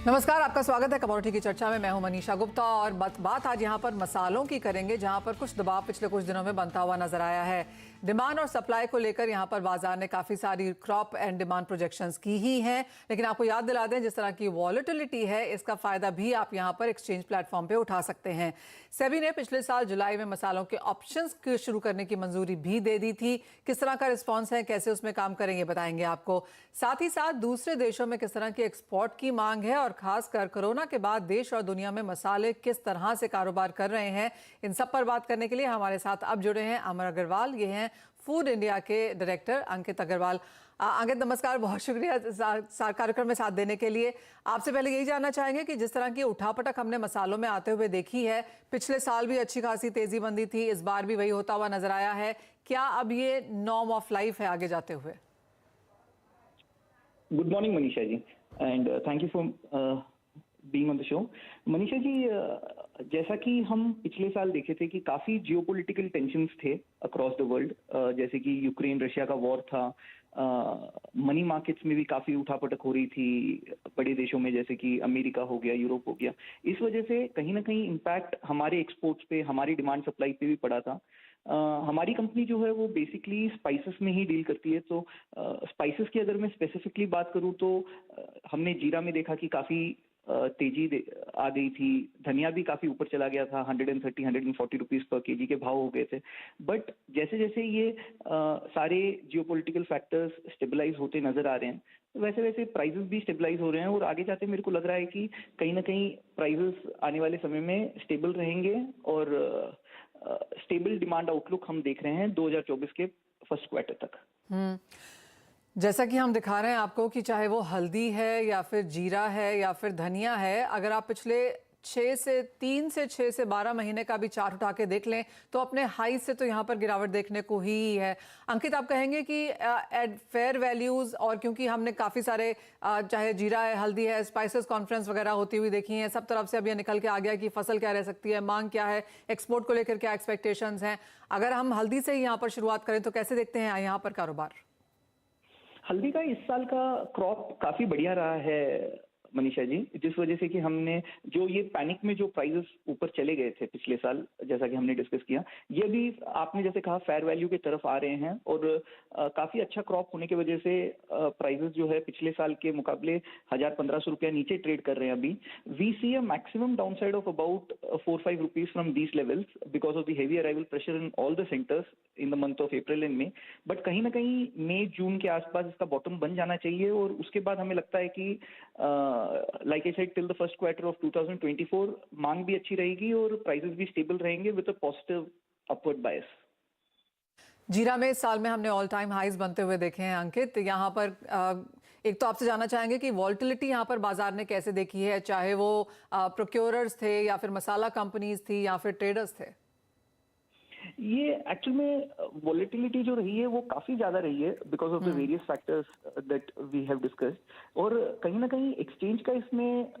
नमस्कार, आपका स्वागत है कमोडिटी की चर्चा में। मैं हूं मनीषा गुप्ता और बात आज यहां पर मसालों की करेंगे, जहां पर कुछ दबाव पिछले कुछ दिनों में बनता हुआ नजर आया है। डिमांड और सप्लाई को लेकर यहां पर बाजार ने काफी सारी क्रॉप एंड डिमांड प्रोजेक्शंस की ही हैं, लेकिन आपको याद दिला दें, जिस तरह की वॉलेटिलिटी है, इसका फायदा भी आप यहां पर एक्सचेंज प्लेटफॉर्म पे उठा सकते हैं। सेबी ने पिछले साल जुलाई में मसालों के ऑप्शंस शुरू करने की मंजूरी भी दे दी थी। किस तरह का रिस्पॉन्स है, कैसे उसमें काम करेंगे, बताएंगे आपको। साथ ही साथ दूसरे देशों में किस तरह की एक्सपोर्ट की मांग है और खासकर कोरोना के बाद देश और दुनिया में मसाले किस तरह से कारोबार कर रहे हैं, इन सब पर बात करने के लिए हमारे साथ अब जुड़े हैं अमर अग्रवाल। ये हैं फूड इंडिया के डायरेक्टर अंकित अग्रवाल। अंकित, नमस्कार, बहुत शुक्रिया कार्यक्रम में साथ देने के लिए। आपसे पहले यही जानना चाहेंगे कि जिस तरह की उठापटक हमने मसालों में आते हुए देखी है, पिछले साल भी अच्छी खासी तेजी बंदी थी, इस बार भी वही होता हुआ नजर आया है, क्या अब ये नॉर्म ऑफ लाइफ है आगे जाते हुए? Good morning Manisha ji, and thank you for being on the show. Manisha ji, जैसा कि हम पिछले साल देखे थे कि काफी जियोपॉलिटिकल टेंशन्स थे अक्रॉस द वर्ल्ड, जैसे कि यूक्रेन रशिया का वॉर था, मनी मार्केट्स में भी काफी उठापटक हो रही थी बड़े देशों में, जैसे कि अमेरिका हो गया, यूरोप हो गया। इस वजह से कहीं ना कहीं इम्पैक्ट हमारे एक्सपोर्ट्स पे, हमारी डिमांड सप्लाई पे भी पड़ा था। हमारी कंपनी जो है वो बेसिकली स्पाइसेस में ही डील करती है, तो स्पाइसेस की अगर मैं स्पेसिफिकली बात करूं तो हमने जीरा में देखा कि काफी तेजी आ गई थी। धनिया भी काफी ऊपर चला गया था, 130-140 रुपीज पर केजी के भाव हो गए थे। बट जैसे जैसे ये सारे जियोपॉलिटिकल फैक्टर्स स्टेबलाइज होते नजर आ रहे हैं, वैसे वैसे प्राइसेस भी स्टेबलाइज हो रहे हैं और आगे जाते मेरे को लग रहा है कि कहीं ना कहीं प्राइसेस आने वाले समय में स्टेबल रहेंगे और स्टेबल डिमांड आउटलुक हम देख रहे हैं 2024 के फर्स्ट क्वार्टर तक। जैसा कि हम दिखा रहे हैं आपको कि चाहे वो हल्दी है या फिर जीरा है या फिर धनिया है, अगर आप पिछले 3 से 6 से 12 महीने का भी चार्ट उठा के देख लें तो अपने हाई से तो यहाँ पर गिरावट देखने को ही है। अंकित, आप कहेंगे कि एट फेयर वैल्यूज, और क्योंकि हमने काफ़ी सारे चाहे जीरा है, हल्दी है, स्पाइसेस कॉन्फ्रेंस वगैरह होती हुई देखी हैं, सब तरफ से अब ये निकल के आ गया कि फसल क्या रह सकती है, मांग क्या है, एक्सपोर्ट को लेकर क्या एक्सपेक्टेशंस हैं। अगर हम हल्दी से ही यहाँ पर शुरुआत करें तो कैसे देखते हैं यहाँ पर कारोबार? हल्दी का इस साल का क्रॉप काफी बढ़िया रहा है मनीषा जी, जिस वजह से कि हमने जो ये पैनिक में जो प्राइसेस ऊपर चले गए थे पिछले साल, जैसा कि हमने डिस्कस किया, ये भी आपने जैसे कहा फेयर वैल्यू की तरफ आ रहे हैं और काफी अच्छा क्रॉप होने की वजह से प्राइसेस जो है पिछले साल के मुकाबले 1000-1500 रुपया नीचे ट्रेड कर रहे हैं अभी। We see a maximum down side of about 4-5 rupees from these levels because of the heavy arrival pressure in all the centres in the month of April and May. But कहीं ना कहीं मई जून के आसपास इसका बॉटम बन जाना चाहिए और उसके बाद हमें लगता है कि like I said, till the first quarter of 2024 मांग भी अच्छी रहेगी और प्राइसेस भी स्टेबल रहेंगे विद अ पॉजिटिव अपवर्ड बायस। जीरा में इस साल में हमने ऑल टाइम हाइज बनते हुए देखे हैं अंकित। यहाँ पर एक तो आपसे जानना चाहेंगे कि वॉल्टिलिटी यहाँ पर बाजार ने कैसे देखी है, चाहे वो प्रोक्योरर्स थे या फिर मसाला कंपनीज थी या फिर ट्रेडर्स थे? ये एक्चुअल में वॉलेटिलिटी जो रही है वो काफी ज्यादा रही है because of the various factors that we have discussed, और कहीं ना कहीं एक्सचेंज का इसमें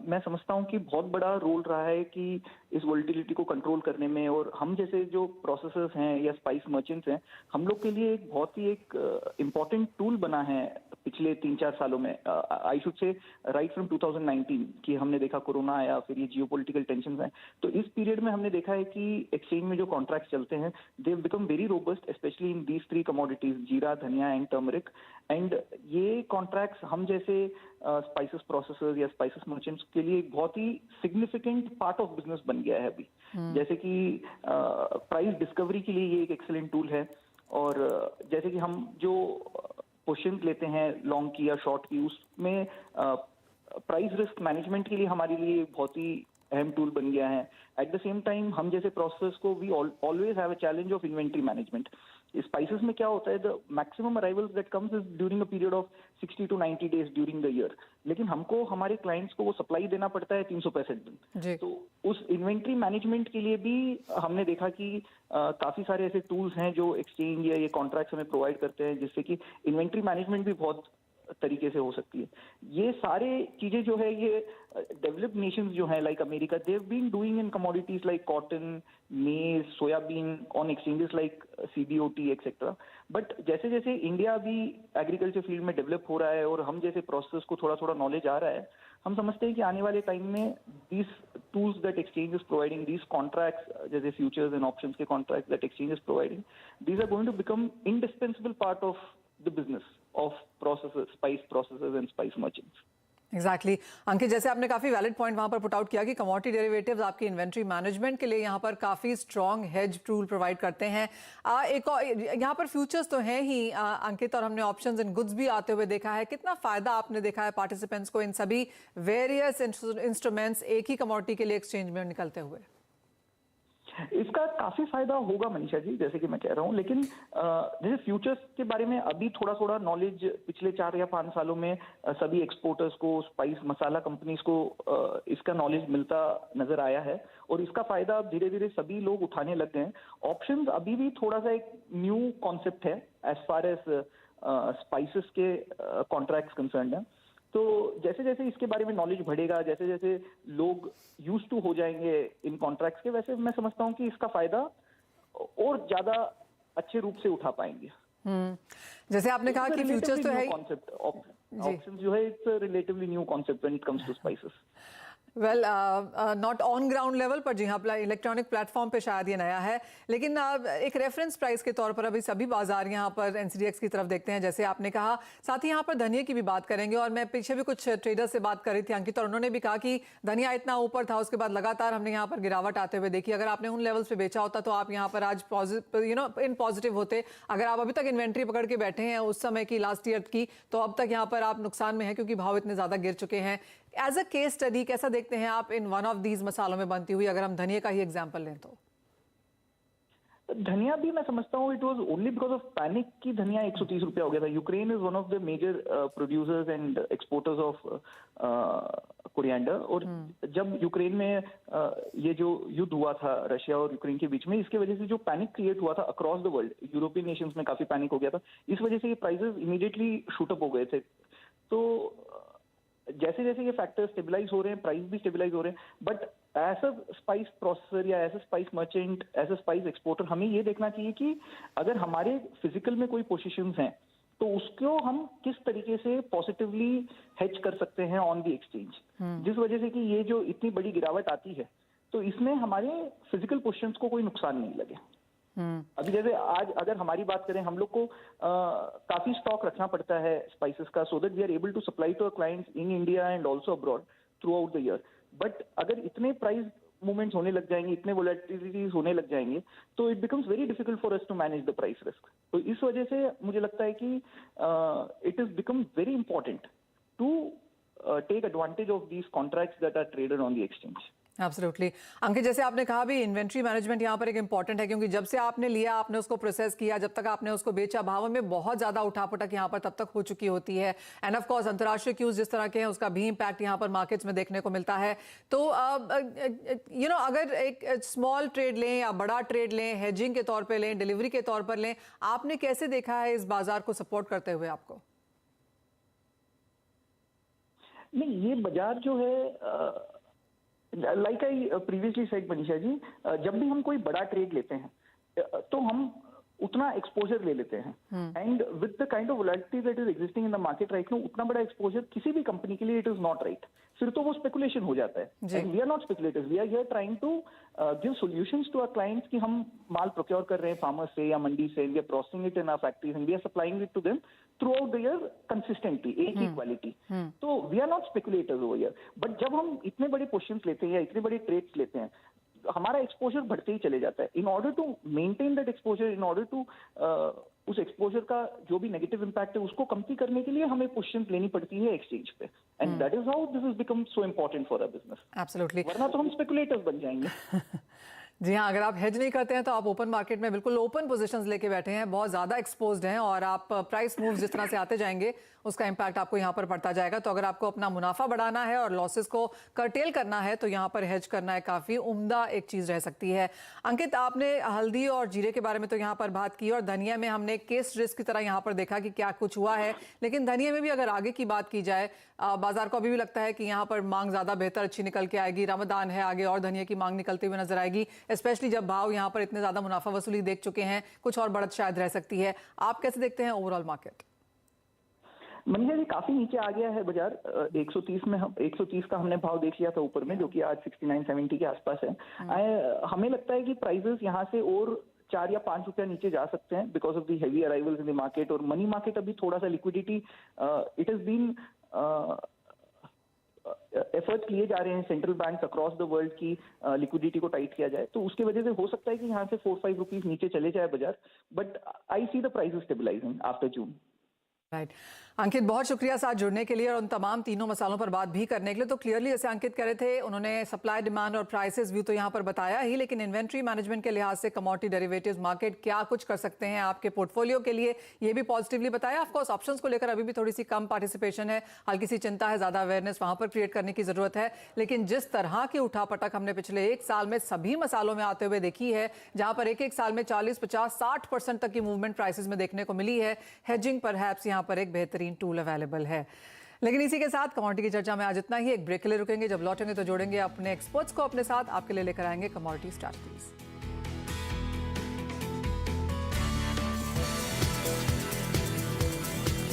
मैं समझता हूँ कि बहुत बड़ा रोल रहा है कि इस वॉलेटिलिटी को कंट्रोल करने में। और हम जैसे जो प्रोसेसर्स हैं या स्पाइस मर्चेंट्स हैं, हम लोग के लिए एक बहुत ही एक इम्पॉर्टेंट टूल बना है पिछले 3-4 सालों में, I should say right from 2019 कि हमने देखा कोरोना आया, फिर ये जियोपॉलिटिकल टेंशंस हैं, तो इस पीरियड में हमने देखा है कि एक्सचेंज में जो कॉन्ट्रैक्ट्स चलते हैं they have become very robust, specially in these 3 commodities, जीरा, धनिया एंड टर्मरिक। एंड ये कॉन्ट्रैक्ट्स हम जैसे स्पाइसेस प्रोसेसर्स या स्पाइसेस मर्चेंट्स के लिए एक बहुत ही सिग्निफिकेंट पार्ट ऑफ बिजनेस बन गया है अभी। जैसे कि प्राइस डिस्कवरी के लिए ये एक एक्सेलेंट टूल है, और जैसे कि हम जो पोजीशंस लेते हैं लॉन्ग की या शॉर्ट की, उसमें प्राइस रिस्क मैनेजमेंट के लिए हमारे लिए बहुत ही अहम टूल बन गया है। एट द सेम टाइम हम जैसे प्रोसेस को we always have a challenge of inventory management. Spices में क्या होता है, the maximum arrivals that comes is during a period of 60 to 90 days during the year, लेकिन हमको हमारे क्लाइंट्स को वो सप्लाई देना पड़ता है 365 दिन। तो उस इन्वेंट्री मैनेजमेंट के लिए भी हमने देखा कि काफी सारे ऐसे टूल्स हैं जो एक्सचेंज या ये कॉन्ट्रैक्ट्स हमें प्रोवाइड करते हैं, जिससे कि इन्वेंट्री मैनेजमेंट भी बहुत तरीके से हो सकती है। ये सारे चीजें जो है ये डेवलप्ड नेशंस जो है like America, they have been doing in commodities like cotton, maize, soybean on exchanges like CBOT etcetera. But जैसे जैसे इंडिया भी एग्रीकल्चर फील्ड में डेवलप हो रहा है और हम जैसे प्रोसेस को थोड़ा थोड़ा नॉलेज आ रहा है, हम समझते हैं कि आने वाले टाइम में these tools that exchange is providing, these contracts जैसे फ्यूचर्स एंड ऑप्शंस के contracts that exchange is providing, these are going to become indispensable part of the business of processes, spice processes and spice merchants. Exactly Ankit, जैसे आपने काफी valid point वहां पर put out किया कि commodity derivatives आपकी inventory management के लिए यहाँ पर काफी स्ट्रॉन्ग हेज टूल प्रोवाइड करते हैं। एक और यहाँ पर फ्यूचर्स तो हैं ही अंकित, और हमने ऑप्शंस इन गुड्स भी आते हुए देखा है। कितना फायदा आपने देखा है पार्टिसिपेंट्स को इन सभी वेरियस इंस्ट्रूमेंट्स एक ही कमोडिटी के लिए एक्सचेंज में निकलते हुए? इसका काफी फायदा होगा मनीषा जी, जैसे कि मैं कह रहा हूँ, लेकिन जैसे फ्यूचर्स के बारे में अभी थोड़ा थोड़ा नॉलेज पिछले 4 या 5 सालों में सभी एक्सपोर्टर्स को, स्पाइस मसाला कंपनीज को इसका नॉलेज मिलता नजर आया है और इसका फायदा अब धीरे धीरे सभी लोग उठाने लग गए हैं। ऑप्शंस अभी भी थोड़ा सा एक न्यू कॉन्सेप्ट है एज फार एज स्पाइसेस के कॉन्ट्रैक्ट्स कंसर्न्ड है। तो जैसे जैसे इसके बारे में नॉलेज बढ़ेगा, जैसे जैसे लोग यूज टू हो जाएंगे इन कॉन्ट्रैक्ट्स के, वैसे मैं समझता हूँ कि इसका फायदा और ज्यादा अच्छे रूप से उठा पाएंगे। जैसे आपने कहा कि फ्यूचर्स तो है, कॉन्सेप्ट ऑप्शंस जो है it's relatively new concept when it comes to spices. Well not on ground level पर, जी हाँ, इलेक्ट्रॉनिक प्लेटफॉर्म पे शायद ये नया है, लेकिन एक रेफरेंस प्राइस के तौर पर अभी सभी बाजार यहाँ पर एनसीडीएक्स की तरफ देखते हैं, जैसे आपने कहा। साथ ही यहाँ पर धनिया की भी बात करेंगे, और मैं पीछे भी कुछ ट्रेडर से बात कर रही थी अंकित, और उन्होंने भी कहा कि धनिया इतना ऊपर था, उसके बाद लगातार हमने यहाँ पर गिरावट आते हुए देखी। अगर आपने उन लेवल्स पे बेचा होता तो आप यहाँ पर आज इन पॉजिटिव होते। अगर आप अभी तक इन्वेंट्री पकड़ के बैठे हैं उस समय की, लास्ट ईयर की, तो अब तक यहाँ पर आप नुकसान में हैं क्योंकि भाव इतने ज्यादा गिर चुके हैं। एज अ केस स्टडी कैसा देखते हैं आप इन वन ऑफ दीज मसालों में बनती हुई, अगर हम धनिया का ही एग्जांपल लें तो? धनिया भी मैं समझता हूँ it was only because of panic की धनिया 130 रुपया हो गया था। Ukraine is one of the major producers and exporters of coriander, और जब यूक्रेन में ये जो युद्ध हुआ था रशिया और यूक्रेन के बीच में, इसके वजह से जो पैनिक क्रिएट हुआ था across the world, European Nations में काफी पैनिक हो गया था, इस वजह से ये प्राइसेस इमीडिएटली शूट अप हो गए थे। तो जैसे जैसे ये फैक्टर्स स्टेबलाइज हो रहे हैं, प्राइस भी स्टेबलाइज हो रहे हैं, but as a spice processor या as a spice merchant, as a spice exporter, हमें ये देखना चाहिए कि अगर हमारे फिजिकल में कोई पोजीशंस हैं तो उसको हम किस तरीके से पॉजिटिवली हेज कर सकते हैं ऑन द एक्सचेंज, जिस वजह से कि ये जो इतनी बड़ी गिरावट आती है तो इसमें हमारे फिजिकल पोजीशंस को कोई नुकसान नहीं लगे। अभी जैसे आज अगर हमारी बात करें, हम लोग को काफी स्टॉक रखना पड़ता है स्पाइसेस का, so that we are able to supply to our clients in India and also abroad throughout the year. But अगर इतने प्राइस मूवमेंट्स होने लग जाएंगे, इतने वोलेटिलिटीज होने लग जाएंगे, तो it becomes very difficult for us to manage the price risk. तो इस वजह से मुझे लगता है कि it is become very important to take advantage of these contracts that are traded on the exchange. Absolutely Ankit, जैसे आपने कहा भी इन्वेंट्री मैनेजमेंट यहाँ पर एक इंपॉर्टेंट है, क्योंकि जब से आपने लिया, आपने उसको प्रोसेस किया, जब तक आपने उसको बेचा, भाव में बहुत ज्यादा उठापटक यहाँ पर तब तक हो चुकी होती है। एंड ऑफ कोर्स अंतर्राष्ट्रीय क्यूज जिस तरह के हैं उसका भी इम्पैक्ट यहाँ पर मार्केट्स में देखने को मिलता है। तो अगर एक स्मॉल ट्रेड लें या बड़ा ट्रेड लें, हेजिंग के तौर पर लें, डिलीवरी के तौर पर लें, आपने कैसे देखा है इस बाजार को सपोर्ट करते हुए आपको? नहीं, ये बाजार जो है like I previously said Manisha ji, जब भी हम कोई बड़ा ट्रेड लेते हैं तो हम उतना एक्सपोजर ले लेते हैं, and with the kind of volatility that is existing in the market right now, उतना बड़ा एक्सपोजर किसी भी कंपनी के लिए इट इज नॉट राइट। फिर तो वो स्पेकुलेशन हो जाता है, and we are not speculators, we are here trying to give solutions to our clients कि हम माल प्रोक्योर कर रहे हैं फार्मर से या मंडी से, we are processing it in our factories and we are supplying it to them throughout the year consistently, एक ही क्वालिटी। तो we are not speculators over here. But जब हम इतने बड़े पोर्शंस लेते हैं या इतने बड़े ट्रेड्स लेते हैं, हमारा एक्सपोजर बढ़ते ही चले जाता है। In order to maintain that exposure, in order to उस एक्सपोजर का जो भी नेगेटिव इंपैक्ट है उसको कम करने के लिए हमें पोजीशंस लेनी पड़ती है एक्सचेंज पे, and that is how this is become so important for a business. Absolutely, वरना तो हम स्पेकुलेटर्स बन जाएंगे। जी हाँ, अगर आप हेज नहीं करते हैं तो आप ओपन मार्केट में बिल्कुल ओपन पोजीशंस लेके बैठे हैं, बहुत ज़्यादा एक्सपोज्ड हैं और आप प्राइस मूव्स जिस तरह से आते जाएंगे उसका इम्पैक्ट आपको यहाँ पर पड़ता जाएगा। तो अगर आपको अपना मुनाफा बढ़ाना है और लॉसेस को कर्टेल करना है तो यहाँ पर हेज करना है काफ़ी उम्दा एक चीज़ रह सकती है। अंकित, आपने हल्दी और जीरे के बारे में तो यहाँ पर बात की और धनिया में हमने केस रिस्क की तरह यहाँ पर देखा कि क्या कुछ हुआ है, लेकिन धनिया में भी अगर आगे की बात की जाए, बाजार को अभी भी लगता है कि यहाँ पर मांग ज़्यादा बेहतर अच्छी निकल के आएगी। रमदान है, आगे और धनिया की मांग निकलती हुई नजर आएगी, स्पेशली जब भाव यहाँ पर इतने ज़्यादा मुनाफा वसूली देख चुके हैं, कुछ और बढ़त शायद रह सकती है। आप कैसे देखते हैं ओवरऑल मार्केट? मनीषा जी, काफी नीचे आ गया है बाजार। 130 में 130 का हमने भाव देख लिया था ऊपर में, जो कि आज 69-70 के आसपास है। हमें लगता है कि प्राइसेस यहाँ से और 4 या 5 रुपया नीचे जा सकते हैं because of the heavy arrivals in the market. और मनी मार्केट अभी थोड़ा सा liquidity, it has been effort किए जा रहे हैं central bank across the world की लिक्विडिटी को टाइट किया जाए, तो उसकी वजह से हो सकता है कि यहाँ से 4-5 रुपीज नीचे चले जाए बाजार। But I see the prices stabilising after June. Right Ankit, बहुत शुक्रिया साथ जुड़ने के लिए और उन तमाम तीनों मसालों पर बात भी करने के लिए। तो क्लियरली जैसे अंकित कह रहे थे, उन्होंने सप्लाई डिमांड और प्राइसेस व्यू तो यहाँ पर बताया ही, लेकिन इन्वेंट्री मैनेजमेंट के लिहाज से कमोडिटी डेरिवेटिव्स मार्केट क्या कुछ कर सकते हैं आपके पोर्टफोलियो के लिए, ये भी पॉजिटिवली बताया। ऑफकोर्स ऑप्शंस को लेकर अभी भी थोड़ी सी कम पार्टिसिपेशन है, हल्की सी चिंता है, ज्यादा अवेयरनेस वहां पर क्रिएट करने की जरूरत है। लेकिन जिस तरह की उठापटक हमने पिछले 1 साल में सभी मसालों में आते हुए देखी है, जहां पर एक साल में 40, 50, 60% तक की मूवमेंट प्राइसेस में देखने को मिली है, हेजिंग परहैप्स यहाँ पर एक बेहतरीन टूल अवेलेबल है। लेकिन इसी के साथ कमोडिटी की चर्चा में आज इतना ही। एक ब्रेक के लिए रुकेंगे, जब लौटेंगे तो जोड़ेंगे अपने एक्सपर्ट्स को अपने साथ, आपके लिए लेकर आएंगे कमोडिटी स्ट्रैटेजीज।